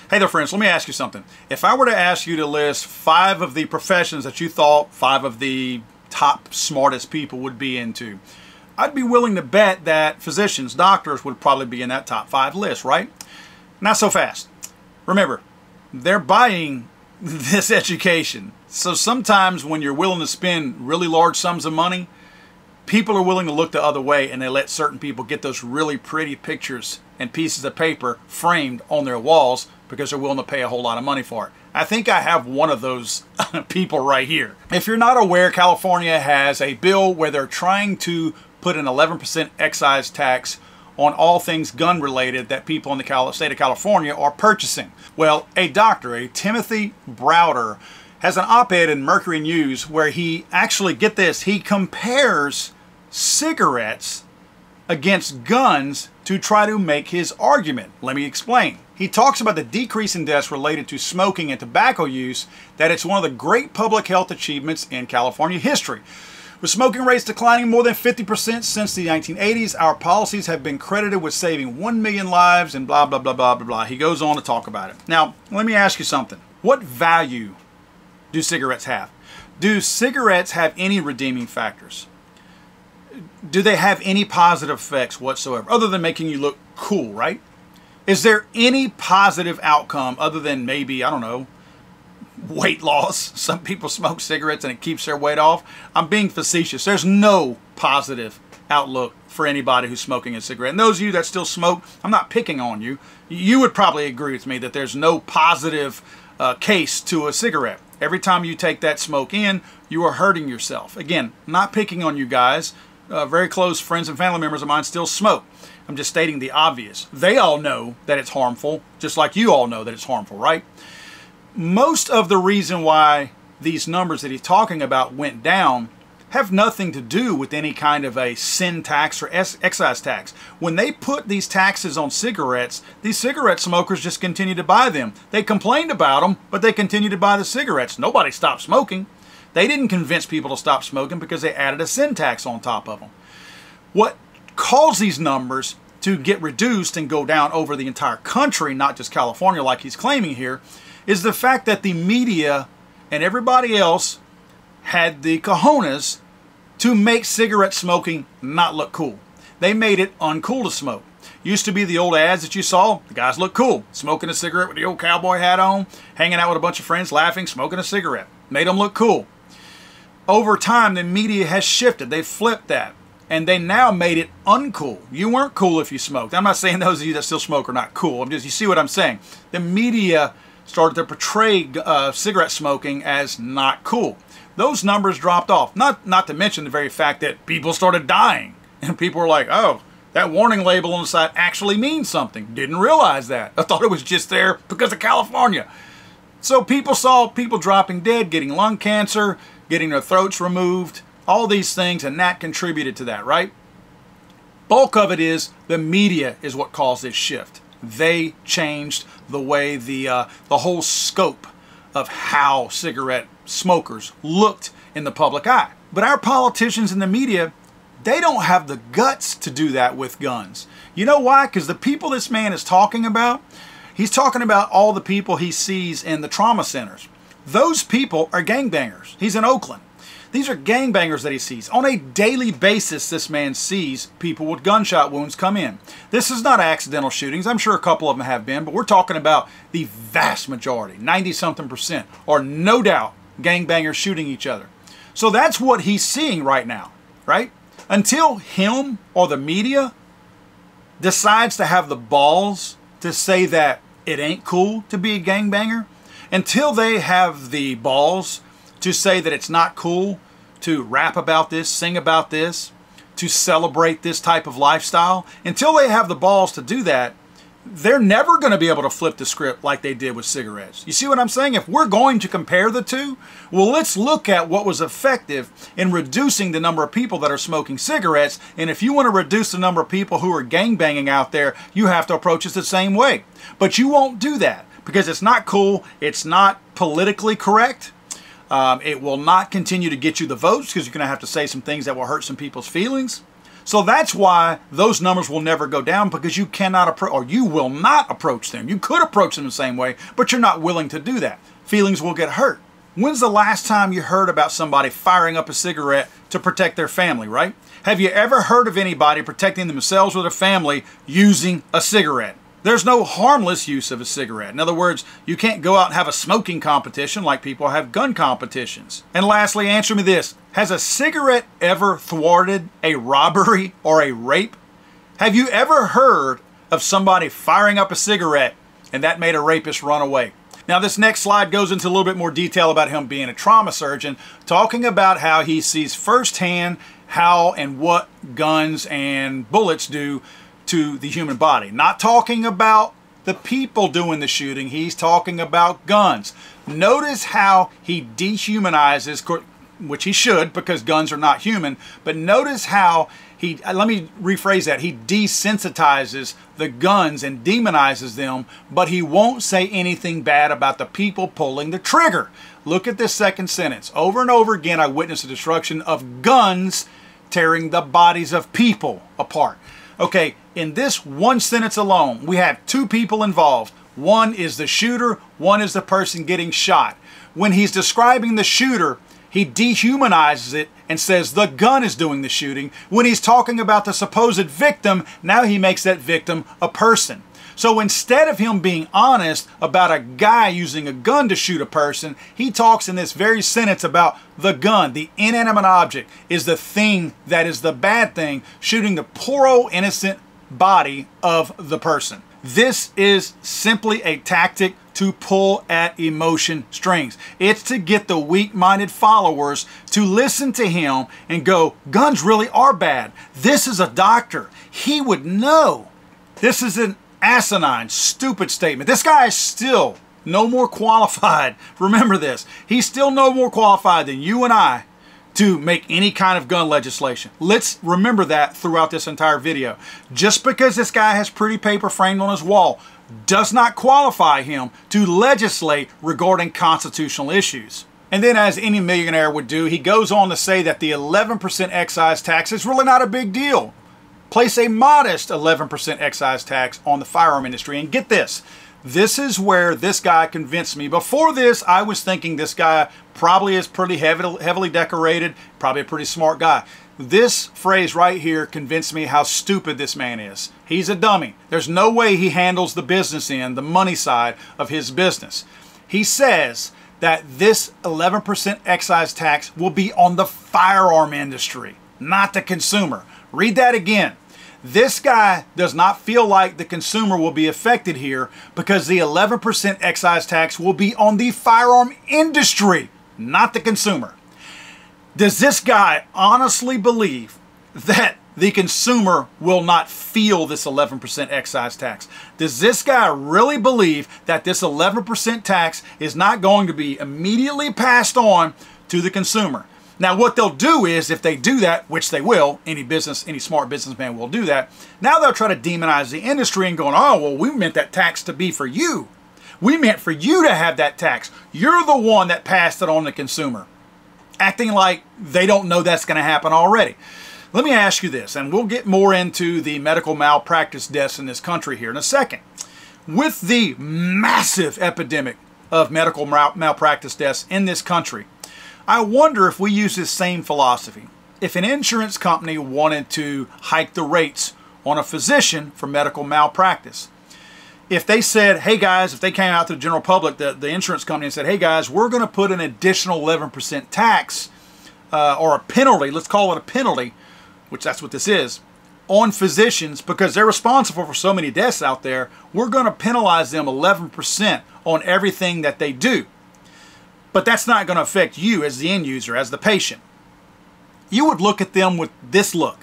Hey there, friends. Let me ask you something. If I were to ask you to list 5 of the professions that you thought 5 of the top smartest people would be into, I'd be willing to bet that physicians, doctors would probably be in that top 5 list, right? Not so fast. Remember, they're buying this education. So sometimes when you're willing to spend really large sums of money, people are willing to look the other way, and they let certain people get those really pretty pictures and pieces of paper framed on their walls because they're willing to pay a whole lot of money for it. I think I have one of those people right here. If you're not aware, California has a bill where they're trying to put an 11% excise tax on all things gun related that people in the state of California are purchasing. Well, a doctor, a Timothy Browder, has an op-ed in Mercury News where he actually, get this, he compares cigarettes against guns to try to make his argument. Let me explain. He talks about the decrease in deaths related to smoking and tobacco use, that it's one of the great public health achievements in California history. With smoking rates declining more than 50% since the 1980s, our policies have been credited with saving 1 million lives and blah, blah, blah, blah, blah, blah. He goes on to talk about it. Now, let me ask you something. What value do cigarettes have? Do cigarettes have any redeeming factors? Do they have any positive effects whatsoever, other than making you look cool, right? Is there any positive outcome other than maybe, I don't know, weight loss? Some people smoke cigarettes and it keeps their weight off. I'm being facetious. There's no positive outlook for anybody who's smoking a cigarette. And those of you that still smoke, I'm not picking on you. You would probably agree with me that there's no positive case to a cigarette. Every time you take that smoke in, you are hurting yourself. Again, not picking on you guys. Very close friends and family members of mine still smoke. I'm just stating the obvious. They all know that it's harmful, just like you all know that it's harmful, right? Most of the reason why these numbers that he's talking about went down have nothing to do with any kind of a sin tax or excise tax. When they put these taxes on cigarettes, these cigarette smokers just continue to buy them. They complained about them, but they continue to buy the cigarettes. Nobody stopped smoking. They didn't convince people to stop smoking because they added a sin tax on top of them. What caused these numbers to get reduced and go down over the entire country, not just California like he's claiming here, is the fact that the media and everybody else had the cojones to make cigarette smoking not look cool. They made it uncool to smoke. Used to be the old ads that you saw, the guys look cool, smoking a cigarette with the old cowboy hat on, hanging out with a bunch of friends, laughing, smoking a cigarette. Made them look cool. Over time, the media has shifted. They flipped that. And they now made it uncool. You weren't cool if you smoked. I'm not saying those of you that still smoke are not cool. I'm just, you see what I'm saying. The media started to portray cigarette smoking as not cool. Those numbers dropped off. Not to mention the very fact that people started dying. And people were like, oh, that warning label on the side actually means something. Didn't realize that. I thought it was just there because of California. So people saw people dropping dead, getting lung cancer, getting their throats removed, all these things, and that contributed to that, right? Bulk of it is the media is what caused this shift. They changed the way the whole scope of how cigarette smokers looked in the public eye. But our politicians and the media, they don't have the guts to do that with guns. You know why? Because the people this man is talking about, he's talking about all the people he sees in the trauma centers. Those people are gangbangers. He's in Oakland. These are gangbangers that he sees. On a daily basis, this man sees people with gunshot wounds come in. This is not accidental shootings. I'm sure a couple of them have been, but we're talking about the vast majority, 90-something%, are no doubt gangbangers shooting each other. So that's what he's seeing right now, right? Until him or the media decides to have the balls to say that it ain't cool to be a gangbanger, until they have the balls to say that it's not cool to rap about this, sing about this, to celebrate this type of lifestyle, until they have the balls to do that, they're never going to be able to flip the script like they did with cigarettes. You see what I'm saying? If we're going to compare the two, well, let's look at what was effective in reducing the number of people that are smoking cigarettes. And if you want to reduce the number of people who are gangbanging out there, you have to approach it the same way. But you won't do that because it's not cool. It's not politically correct. It will not continue to get you the votes because you're going to have to say some things that will hurt some people's feelings. So that's why those numbers will never go down, because you cannot approach, or you will not approach them. You could approach them the same way, but you're not willing to do that. Feelings will get hurt. When's the last time you heard about somebody firing up a cigarette to protect their family, right? Have you ever heard of anybody protecting themselves or their family using a cigarette? There's no harmless use of a cigarette. In other words, you can't go out and have a smoking competition like people have gun competitions. And lastly, answer me this. Has a cigarette ever thwarted a robbery or a rape? Have you ever heard of somebody firing up a cigarette and that made a rapist run away? Now this next slide goes into a little bit more detail about him being a trauma surgeon, talking about how he sees firsthand how and what guns and bullets do to the human body. Not talking about the people doing the shooting, he's talking about guns. Notice how he dehumanizes, which he should, because guns are not human, but notice how he, let me rephrase that, he desensitizes the guns and demonizes them, but he won't say anything bad about the people pulling the trigger. Look at this second sentence. Over and over again, I witnessed the destruction of guns tearing the bodies of people apart. Okay, in this one sentence alone, we have two people involved. One is the shooter, one is the person getting shot. When he's describing the shooter, he dehumanizes it and says the gun is doing the shooting. When he's talking about the supposed victim, now he makes that victim a person. So instead of him being honest about a guy using a gun to shoot a person, he talks in this very sentence about the gun, the inanimate object, is the thing that is the bad thing, shooting the poor old innocent body of the person. This is simply a tactic to pull at emotion strings. It's to get the weak-minded followers to listen to him and go, guns really are bad. This is a doctor. He would know. This is an asinine, stupid statement. This guy is still no more qualified. Remember this. He's still no more qualified than you and I to make any kind of gun legislation. Let's remember that throughout this entire video. Just because this guy has pretty paper framed on his wall does not qualify him to legislate regarding constitutional issues. And then, as any millionaire would do, he goes on to say that the 11% excise tax is really not a big deal. Place a modest 11% excise tax on the firearm industry. And get this, this is where this guy convinced me. Before this, I was thinking this guy probably is pretty heavily decorated, probably a pretty smart guy. This phrase right here convinced me how stupid this man is. He's a dummy. There's no way he handles the business end, the money side of his business. He says that this 11% excise tax will be on the firearm industry, not the consumer. Read that again. This guy does not feel like the consumer will be affected here because the 11% excise tax will be on the firearm industry, not the consumer. Does this guy honestly believe that the consumer will not feel this 11% excise tax? Does this guy really believe that this 11% tax is not going to be immediately passed on to the consumer? Now, what they'll do is, if they do that, which they will, any smart businessman will do that, now they'll try to demonize the industry and going, oh, well, we meant that tax to be for you. We meant for you to have that tax. You're the one that passed it on the consumer. Acting like they don't know that's going to happen already. Let me ask you this, and we'll get more into the medical malpractice deaths in this country here in a second. With the massive epidemic of medical malpractice deaths in this country, I wonder if we use this same philosophy. If an insurance company wanted to hike the rates on a physician for medical malpractice, if they said, hey guys, if they came out to the general public, the insurance company, and said, hey guys, we're going to put an additional 11% tax or a penalty, let's call it a penalty, which that's what this is, on physicians because they're responsible for so many deaths out there, we're going to penalize them 11% on everything that they do. But that's not going to affect you as the end user, as the patient. You would look at them with this look,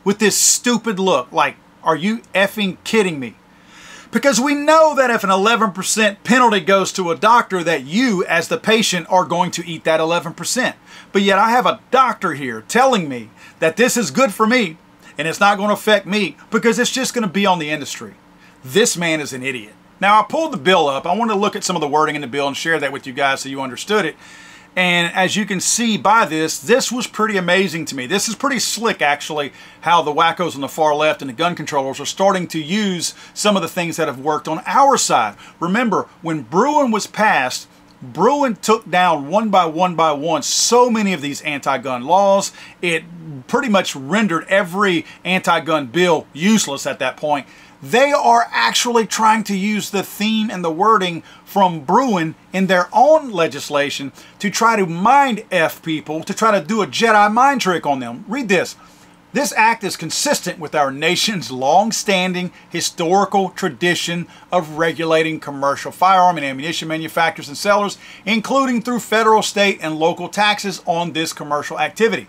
with this stupid look, like, are you effing kidding me? Because we know that if an 11% penalty goes to a doctor, that you as the patient are going to eat that 11%. But yet I have a doctor here telling me that this is good for me and it's not going to affect me because it's just going to be on the industry. This man is an idiot. Now, I pulled the bill up. I wanted to look at some of the wording in the bill and share that with you guys so you understood it. And as you can see by this, this was pretty amazing to me. This is pretty slick, actually, how the wackos on the far left and the gun controllers are starting to use some of the things that have worked on our side. Remember, when Bruen was passed, Bruen took down one by one so many of these anti-gun laws. It pretty much rendered every anti-gun bill useless at that point. They are actually trying to use the theme and the wording from Bruen in their own legislation to try to mind F people, to try to do a Jedi mind trick on them. Read this. This act is consistent with our nation's long-standing historical tradition of regulating commercial firearm and ammunition manufacturers and sellers, including through federal, state, and local taxes on this commercial activity.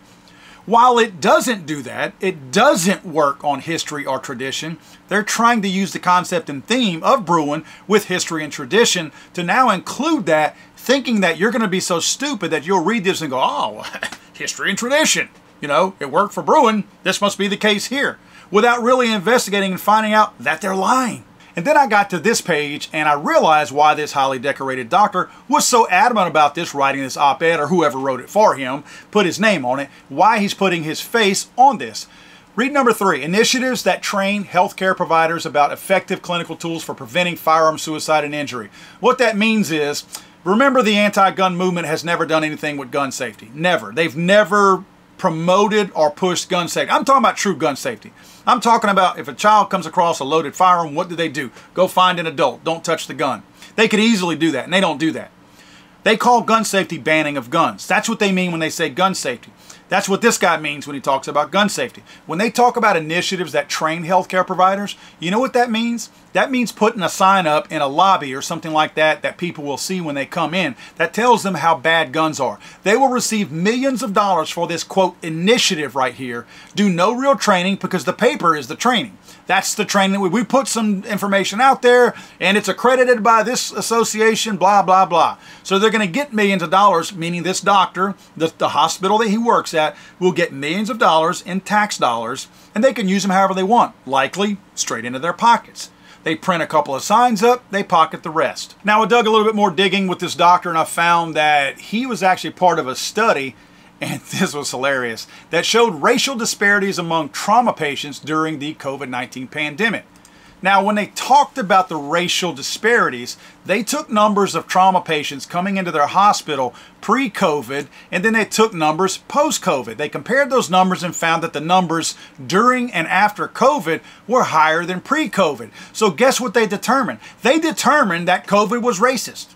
While it doesn't do that, it doesn't work on history or tradition, they're trying to use the concept and theme of Bruen with history and tradition to now include that, thinking that you're going to be so stupid that you'll read this and go, oh, history and tradition. You know, it worked for Bruen, this must be the case here, without really investigating and finding out that they're lying. And then I got to this page and I realized why this highly decorated doctor was so adamant about this, writing this op-ed, or whoever wrote it for him, put his name on it, why he's putting his face on this. Read number 3, initiatives that train healthcare providers about effective clinical tools for preventing firearm suicide and injury. What that means is, remember, the anti-gun movement has never done anything with gun safety. Never. They've never promoted or pushed gun safety. I'm talking about true gun safety. I'm talking about if a child comes across a loaded firearm, what do? Go find an adult. Don't touch the gun. They could easily do that, and they don't do that. They call gun safety banning of guns. That's what they mean when they say gun safety. That's what this guy means when he talks about gun safety. When they talk about initiatives that train healthcare providers, you know what that means? That means putting a sign up in a lobby or something like that that people will see when they come in that tells them how bad guns are. They will receive millions of dollars for this, quote, initiative right here. Do no real training because the paper is the training. That's the training. We put some information out there and it's accredited by this association, blah, blah, blah. So they're going to get millions of dollars, meaning this doctor, the hospital that he works at, will get millions of dollars in tax dollars, and they can use them however they want, likely straight into their pockets. They print a couple of signs up, they pocket the rest. Now, I dug a little bit more digging with this doctor and I found that he was actually part of a study, and this was hilarious, that showed racial disparities among trauma patients during the COVID-19 pandemic. Now, when they talked about the racial disparities, they took numbers of trauma patients coming into their hospital pre-COVID, and then they took numbers post-COVID. They compared those numbers and found that the numbers during and after COVID were higher than pre-COVID. So guess what they determined? They determined that COVID was racist.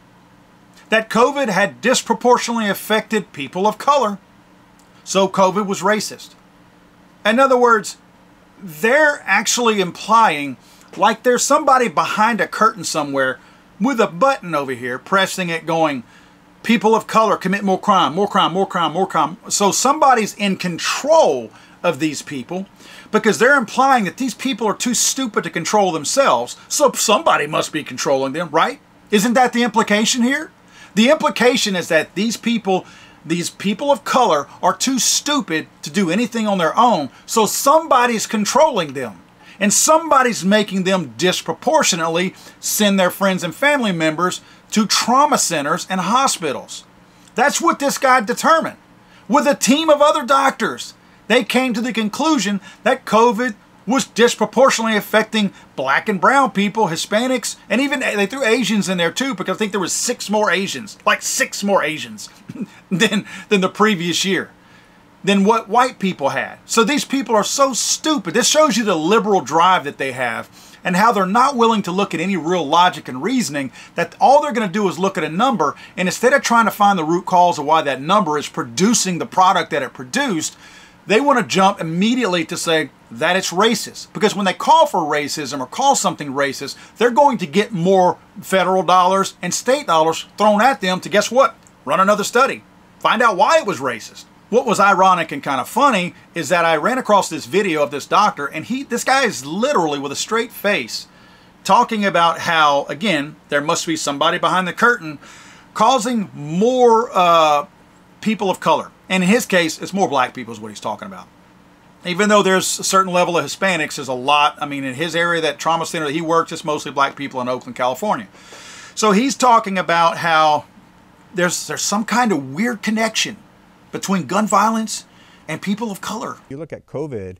That COVID had disproportionately affected people of color. So COVID was racist. In other words, they're actually implying like there's somebody behind a curtain somewhere with a button over here pressing it going, people of color commit more crime, more crime, more crime, more crime. So somebody's in control of these people because they're implying that these people are too stupid to control themselves. So somebody must be controlling them, right? Isn't that the implication here? The implication is that these people of color are too stupid to do anything on their own. So somebody's controlling them. And somebody's making them disproportionately send their friends and family members to trauma centers and hospitals. That's what this guy determined. With a team of other doctors, they came to the conclusion that COVID was disproportionately affecting black and brown people, Hispanics, and even they threw Asians in there too, because I think there was 6 more Asians, like 6 more Asians than the previous year, than what white people had. So these people are so stupid. This shows you the liberal drive that they have and how they're not willing to look at any real logic and reasoning, that all they're going to do is look at a number, and instead of trying to find the root cause of why that number is producing the product that it produced, they want to jump immediately to say that it's racist. Because when they call for racism or call something racist, they're going to get more federal dollars and state dollars thrown at them to, guess what? Run another study. Find out why it was racist. What was ironic and kind of funny is that I ran across this video of this doctor, and this guy is literally with a straight face talking about how, again, there must be somebody behind the curtain causing more people of color. And in his case, it's more black people is what he's talking about. Even though there's a certain level of Hispanics, there's a lot. I mean, in his area, that trauma center that he works, it's mostly black people in Oakland, California. So he's talking about how there's some kind of weird connection between gun violence and people of color. You look at COVID,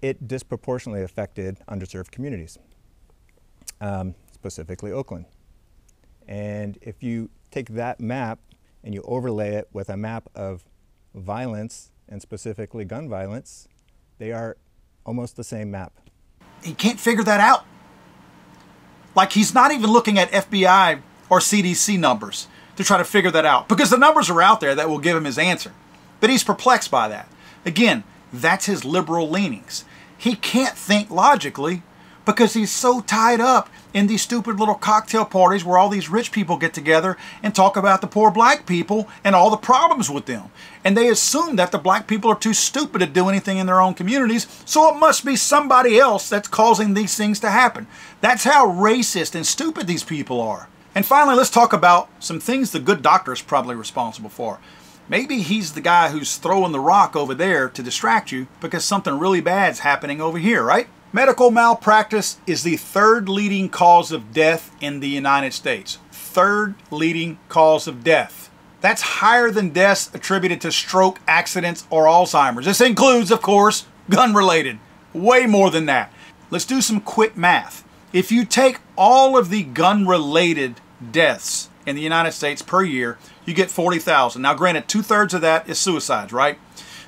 it disproportionately affected underserved communities, specifically Oakland. And if you take that map and you overlay it with a map of violence, and specifically gun violence, they are almost the same map. He can't figure that out. Like, he's not even looking at FBI or CDC numbers to try to figure that out, because the numbers are out there that will give him his answer. But he's perplexed by that. Again, that's his liberal leanings. He can't think logically because he's so tied up in these stupid little cocktail parties where all these rich people get together and talk about the poor black people and all the problems with them. And they assume that the black people are too stupid to do anything in their own communities, so it must be somebody else that's causing these things to happen. That's how racist and stupid these people are. And finally, let's talk about some things the good doctor is probably responsible for. Maybe he's the guy who's throwing the rock over there to distract you because something really bad's happening over here, right? Medical malpractice is the third leading cause of death in the United States. Third leading cause of death. That's higher than deaths attributed to stroke, accidents, or Alzheimer's. This includes, of course, gun-related. Way more than that. Let's do some quick math. If you take all of the gun-related deaths in the United States per year, you get 40,000. Now, granted, 2/3 of that is suicides, right?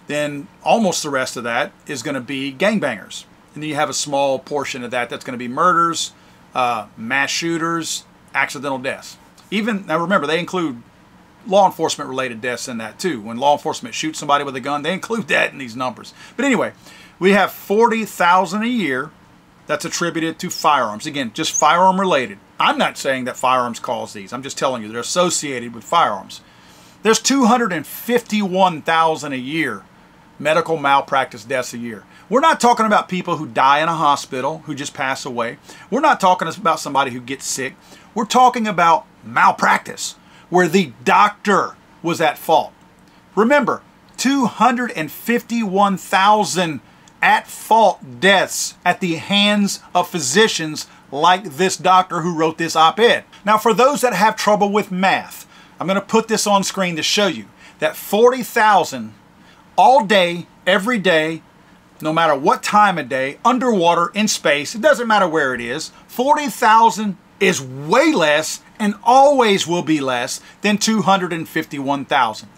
Then almost the rest of that is going to be gangbangers. And then you have a small portion of that that's going to be murders, mass shooters, accidental deaths. Now remember, they include law enforcement related deaths in that too. When law enforcement shoots somebody with a gun, they include that in these numbers. But anyway, we have 40,000 a year that's attributed to firearms. Again, just firearm related. I'm not saying that firearms cause these. I'm just telling you they're associated with firearms. There's 251,000 a year medical malpractice deaths a year. We're not talking about people who die in a hospital, who just pass away. We're not talking about somebody who gets sick. We're talking about malpractice, where the doctor was at fault. Remember, 251,000 at-fault deaths at the hands of physicians like this doctor who wrote this op-ed. Now, for those that have trouble with math, I'm going to put this on screen to show you that 40,000 all day, every day, no matter what time of day, underwater, in space, it doesn't matter where it is, 40,000 is way less and always will be less than 251,000.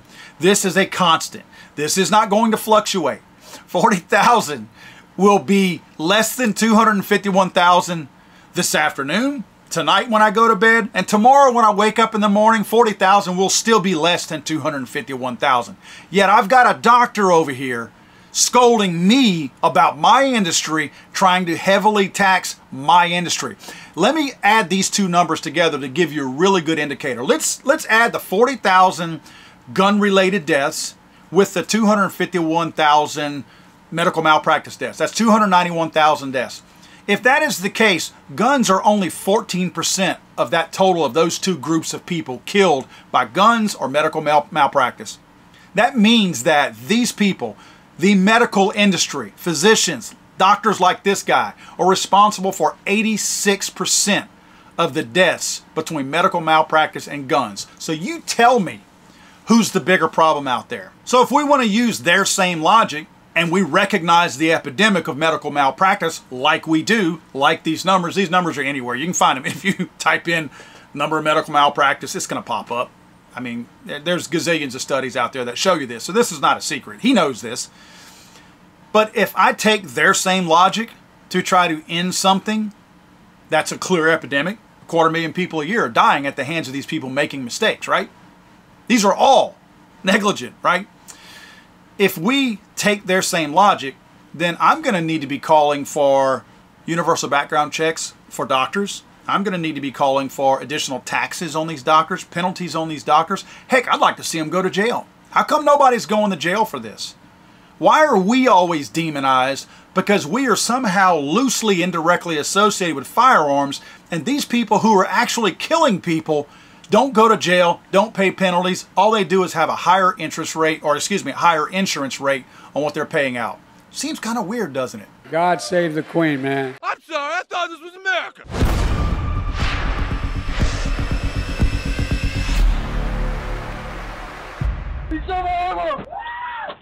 This is a constant. This is not going to fluctuate. 40,000 will be less than 251,000 this afternoon, tonight when I go to bed, and tomorrow when I wake up in the morning. 40,000 will still be less than 251,000. Yet I've got a doctor over here scolding me about my industry, trying to heavily tax my industry. Let me add these two numbers together to give you a really good indicator. Let's add the 40,000 gun-related deaths with the 251,000 medical malpractice deaths. That's 291,000 deaths. If that is the case, guns are only 14% of that total of those two groups of people killed by guns or medical malpractice. That means that these people, the medical industry, physicians, doctors like this guy, are responsible for 86% of the deaths between medical malpractice and guns. So you tell me who's the bigger problem out there. So if we want to use their same logic, and we recognize the epidemic of medical malpractice like we do, like these numbers are anywhere. You can find them. If you type in number of medical malpractice, it's going to pop up. I mean, there's gazillions of studies out there that show you this. So this is not a secret. He knows this. But if I take their same logic to try to end something that's a clear epidemic, 250,000 people a year are dying at the hands of these people making mistakes, right? These are all negligent, right? If we take their same logic, then I'm going to need to be calling for universal background checks for doctors. I'm going to need to be calling for additional taxes on these doctors, penalties on these doctors. Heck, I'd like to see them go to jail. How come nobody's going to jail for this? Why are we always demonized? Because we are somehow loosely, indirectly associated with firearms, and these people who are actually killing people don't go to jail, don't pay penalties. All they do is have a higher interest rate, or excuse me, higher insurance rate on what they're paying out. Seems kind of weird, doesn't it? God save the Queen, man. I'm sorry, I thought this was America. ¡Pisamos!